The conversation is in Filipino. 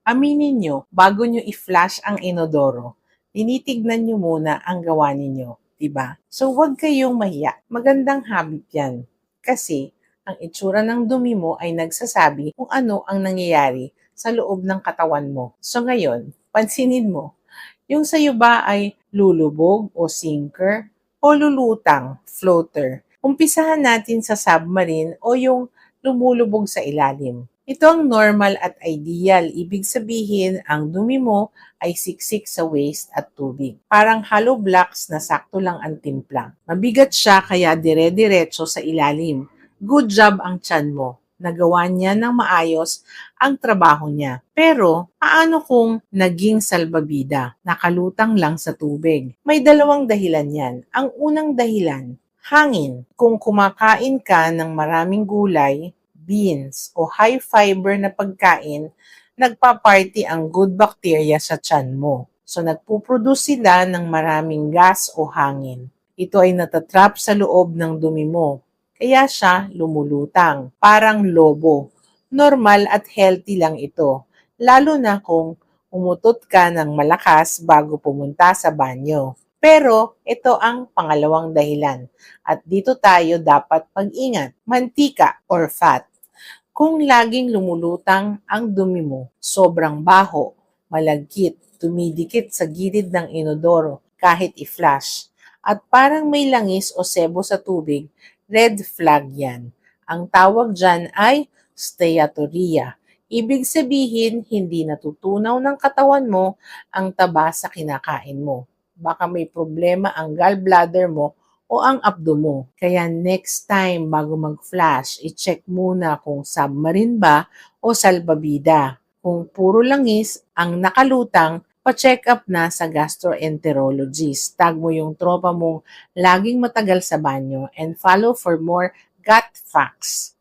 Aminin nyo, bago nyo i-flush ang inodoro, tinitignan nyo muna ang gawa ninyo, diba? So, huwag kayong mahiya. Magandang habit yan. Kasi, ang itsura ng dumi mo ay nagsasabi kung ano ang nangyayari sa loob ng katawan mo. So, ngayon, pansinin mo, yung sa'yo ba ay lulubog o sinker o lulutang, floater? Umpisahan natin sa submarine o yung lumulubog sa ilalim. Ito ang normal at ideal. Ibig sabihin, ang dumi mo ay siksik sa waist at tubig. Parang hollow blocks na sakto lang ang timpla. Mabigat siya kaya dire-diretso sa ilalim. Good job ang tiyan mo. Nagawa niya ng maayos ang trabaho niya. Pero, paano kung naging salbabida? Nakalutang lang sa tubig. May dalawang dahilan yan. Ang unang dahilan, hangin. Kung kumakain ka ng maraming gulay, beans o high fiber na pagkain, nagpa-party ang good bacteria sa tiyan mo. So nagpuproduce sila ng maraming gas o hangin. Ito ay natatrap sa loob ng dumi mo. Kaya siya lumulutang, parang lobo. Normal at healthy lang ito, lalo na kung umutot ka ng malakas bago pumunta sa banyo. Pero ito ang pangalawang dahilan at dito tayo dapat mag-ingat, mantika or fat. Kung laging lumulutang ang dumi mo, sobrang baho, malagkit, tumidikit sa gilid ng inodoro kahit i-flush, at parang may langis o sebo sa tubig, red flag yan. Ang tawag dyan ay steatorrhea. Ibig sabihin, hindi natutunaw ng katawan mo ang taba sa kinakain mo. Baka may problema ang gallbladder mo o ang abdo mo. Kaya next time bago mag-flash, i-check muna kung submarine ba o salbabida. Kung puro langis ang nakalutang, pa-check up na sa gastroenterologist. Tag mo yung tropa mong laging matagal sa banyo and follow for more gut facts.